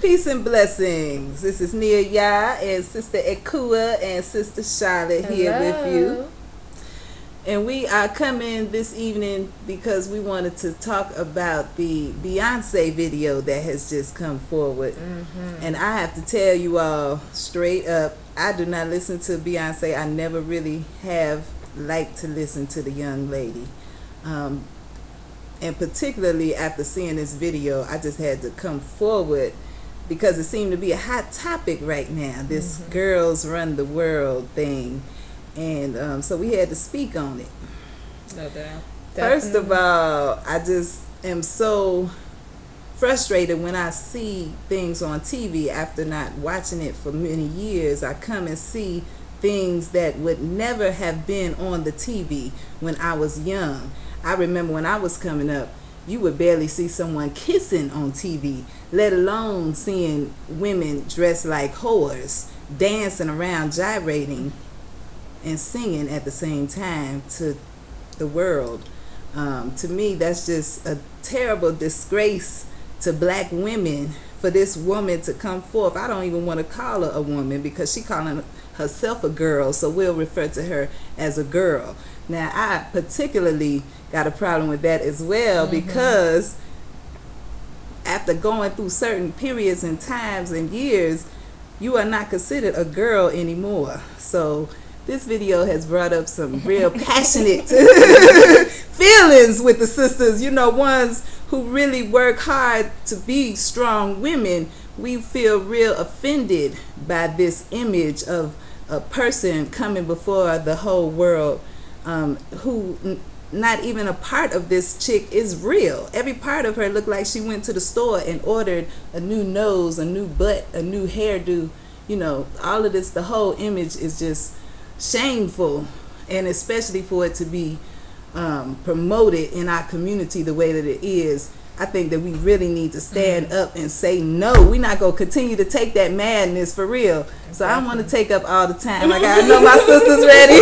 Peace and blessings. This is Nia Yah and Sister Ekua and Sister Charlotte here with you. And we are coming this evening because we wanted to talk about the Beyonce video that has just come forward. And I have to tell you all straight up, I do not listen to Beyonce. I never really have liked to listen to the young lady. And particularly after seeing this video, I just had to come forward because it seemed to be a hot topic right now, this girls run the world thing. And so we had to speak on it. No doubt. First of all, I just am so frustrated when I see things on TV after not watching it for many years. I come and see things that would never have been on the TV when I was young. I remember when I was coming up, you would barely see someone kissing on TV, let alone seeing women dressed like whores, dancing around, gyrating, and singing at the same time to the world. To me, that's just a terrible disgrace to black women for this woman to come forth. I don't even want to call her a woman because she calling herself a girl, so we'll refer to her as a girl. Now, I particularly got a problem with that as well because after going through certain periods and times and years, you are not considered a girl anymore. So this video has brought up some real passionate feelings with the sisters, ones who really work hard to be strong women. We feel real offended by this image of a person coming before the whole world who not even a part of this chick is real. Every part of her looked like she went to the store and ordered a new nose, a new butt, a new hairdo. All of this, the whole image is just shameful, and especially for it to be promoted in our community the way that it is. I think that we really need to stand up and say no. We're not going to continue to take that madness for real. So I don't want to take up all the time. Like I know my sister's ready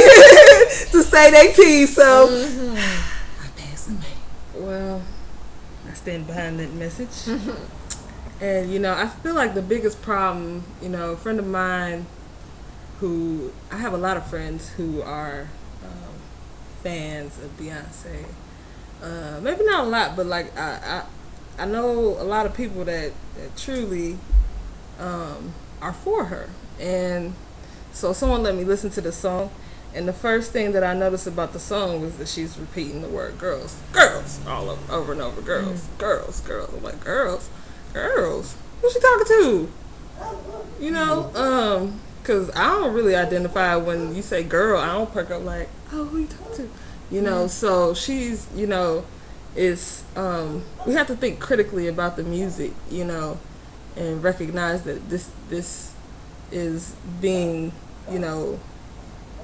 to say their piece. So I pass them. Well, I stand behind that message. And I feel like the biggest problem, a friend of mine who, I have a lot of friends who are fans of Beyonce. Maybe not a lot, but like I know a lot of people that truly are for her. And so someone let me listen to the song, and the first thing that I noticed about the song was that she's repeating the word girls, girls, all over and over, girls, girls, girls. I'm like, girls, who's she talking to? Because I don't really identify when you say girl. I don't perk up like, oh, who you talking to? So she's, is, we have to think critically about the music, and recognize that this is being,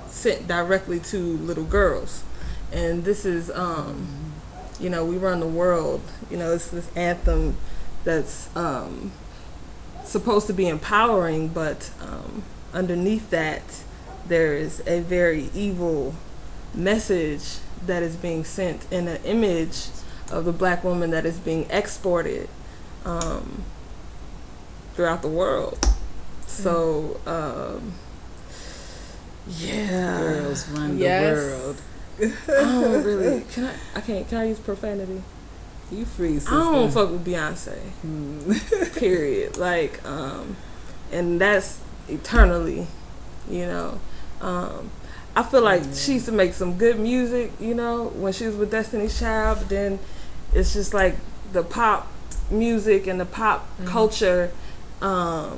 sent directly to little girls. And this is, we run the world, it's this anthem that's supposed to be empowering, but underneath that there is a very evil message that is being sent in an image of the black woman that is being exported throughout the world. So girls run the world. I don't really can I use profanity? You free, sister. I don't fuck with Beyonce. Period. Like and that's eternally, I feel like she used to make some good music, when she was with Destiny's Child, but then it's just like the pop music and the pop culture, I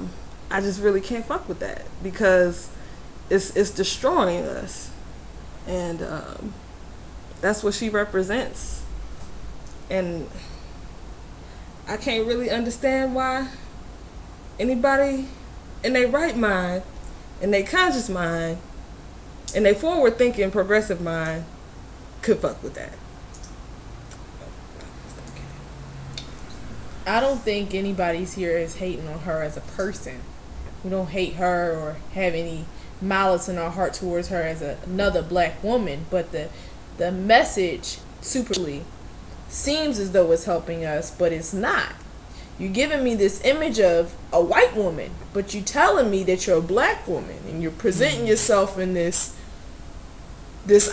just really can't fuck with that because it's destroying us. And that's what she represents. And I can't really understand why anybody in their right mind, in their conscious mind, in their forward-thinking, progressive mind could fuck with that. I don't think anybody's here is hating on her as a person. We don't hate her or have any malice in our heart towards her as another black woman, but the message superly seems as though it's helping us, but it's not. you giving me this image of a white woman, but you telling me that you're a black woman, and you're presenting yourself in this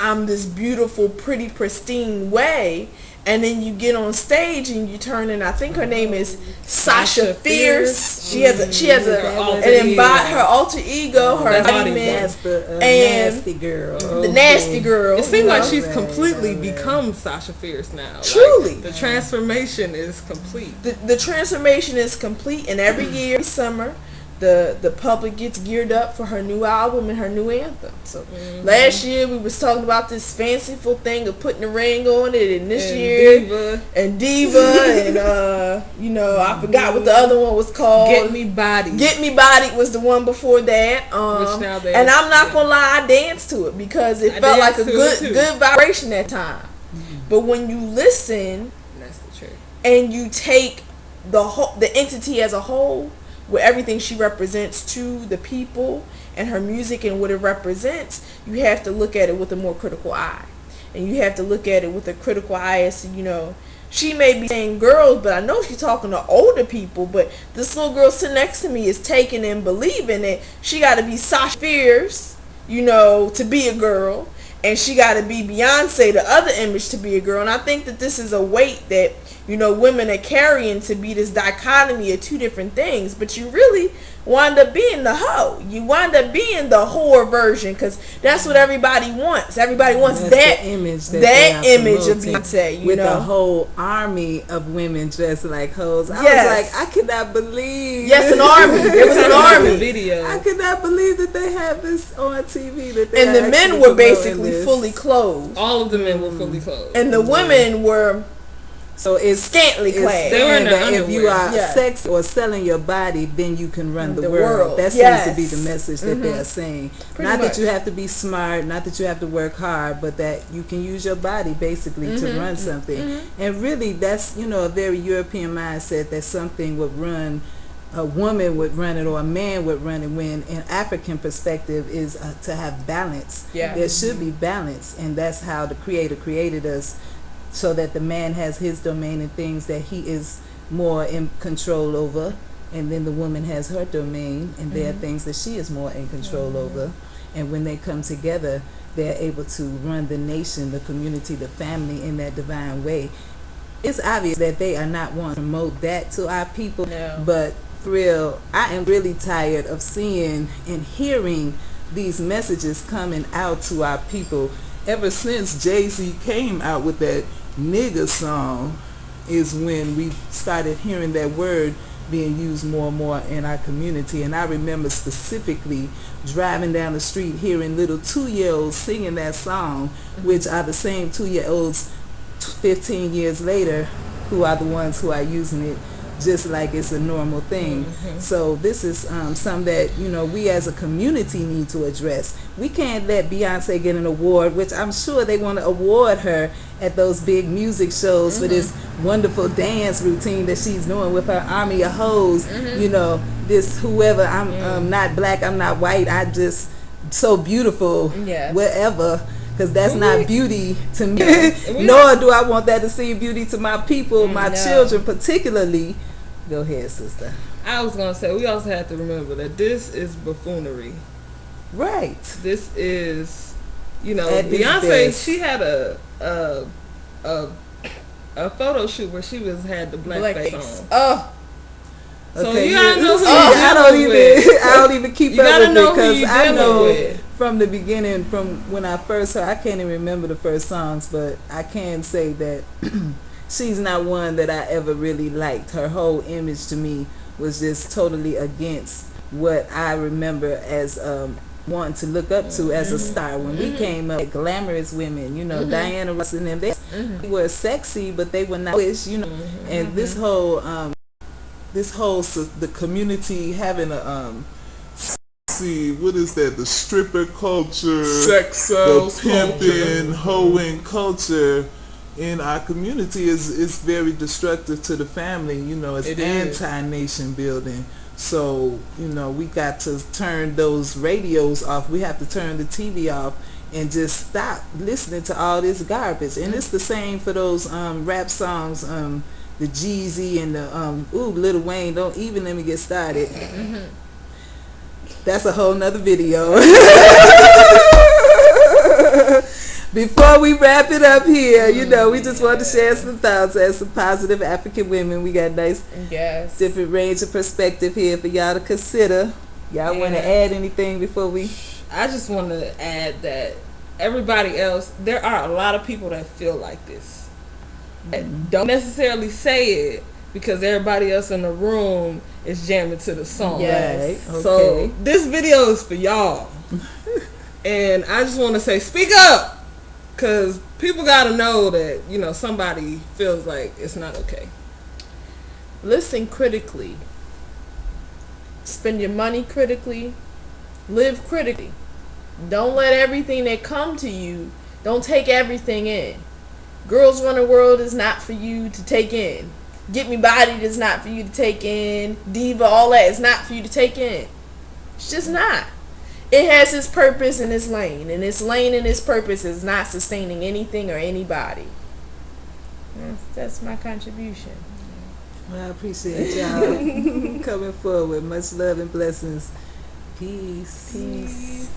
I'm this beautiful, pretty, pristine way, and then you get on stage and you turn in. I think her name is Sasha Fierce. She has her alter ego, her embodiment, and nasty girl. The nasty girl. It seems like she's completely become Sasha Fierce now. Truly, the transformation is complete. The transformation is complete, and every year, summer, the public gets geared up for her new album and her new anthem. So last year we was talking about this fanciful thing of putting a ring on it, and this year Diva and I forgot what the other one was called. Get Me Bodied. Get Me Bodied was the one before that. And I'm not gonna lie, I danced to it because it felt like a good vibration that time. But when you listen, that's the truth, and you take the entity as a whole, with everything she represents to the people and her music and what it represents, you have to look at it with a more critical eye. And you have to look at it with a critical eye as to, she may be saying girls, but I know she's talking to older people, but this little girl sitting next to me is taking and believing that she got to be Sasha Fierce, to be a girl, and she got to be Beyonce, the other image, to be a girl. And I think that this is a weight that women are carrying, to be this dichotomy of two different things, but you really wind up being the hoe. You wind up being the whore version, because that's what everybody wants. Everybody wants that image, that image of Beyonce, with a whole army of women dressed like hoes. I was like, I could not believe. Yes, an army. There was an army. Video. I could not believe that they had this on TV. And the men were basically fully clothed. All of the men were fully clothed, and the women were. So it's scantily clad. If you are sex or selling your body, then you can run the world. That seems to be the message that they're saying. Not that you have to be smart, not that you have to work hard, but that you can use your body basically to run something. And really, that's a very European mindset, that something would run. A woman would run it, or a man would run it, when an African perspective is to have balance. There should be balance, and that's how the Creator created us, so that the man has his domain and things that he is more in control over, and then the woman has her domain, and there are things that she is more in control over. And when they come together, they're able to run the nation, the community, the family in that divine way. It's obvious that they are not wanting to promote that to our people, but I am really tired of seeing and hearing these messages coming out to our people. Ever since Jay-Z came out with that nigga song is when we started hearing that word being used more and more in our community. And I remember specifically driving down the street hearing little 2-year-olds singing that song, which are the same 2-year-olds 15 years later who are the ones who are using it just like it's a normal thing. So this is something that we as a community need to address. We can't let Beyonce get an award, which I'm sure they want to award her at those big music shows for this wonderful dance routine that she's doing with her army of hoes. This whoever, I'm not black, I'm not white, I just so beautiful, wherever. Because that's not beauty to me. Nor do I want that to seem beauty to my people, my children particularly. Go ahead, sister. I was going to say, we also have to remember that this is buffoonery. Right. This is, Beyonce, she had a photo shoot where she had the black face on. Oh. So okay, you gotta know who I don't even keep up with it, because I know with. From the beginning, from when I first heard, I can't even remember the first songs, but I can say that she's not one that I ever really liked. Her whole image to me was just totally against what I remember as wanting to look up to as a star. When we came up, glamorous women, Diana Ross and them, they were sexy, but they were not, and this whole the community having a what is that? The stripper culture, sex the pimping, hoeing culture in our community is very destructive to the family. It's anti-nation building. So we got to turn those radios off. We have to turn the TV off and just stop listening to all this garbage. And it's the same for those rap songs. the Jeezy and the Lil Wayne. Don't even let me get started. That's a whole nother video. Before we wrap it up here, we just want to share some thoughts as some positive African women. We got nice, different range of perspective here for y'all to consider. Y'all want to add anything before we? I just want to add that everybody else, there are a lot of people that feel like this. That don't necessarily say it because everybody else in the room is jamming to the song. Yes. Right? So this video is for y'all. And I just want to say, speak up. Because people got to know that, somebody feels like it's not okay. Listen critically. Spend your money critically. Live critically. Don't let everything that come to you, don't take everything in. Girls Run the World is not for you to take in. Get Me Bodied is not for you to take in. Diva, all that is not for you to take in. It's just not. It has its purpose and its lane. And its lane and its purpose is not sustaining anything or anybody. That's my contribution. Well, I appreciate y'all coming forward. Much love and blessings. Peace. Peace.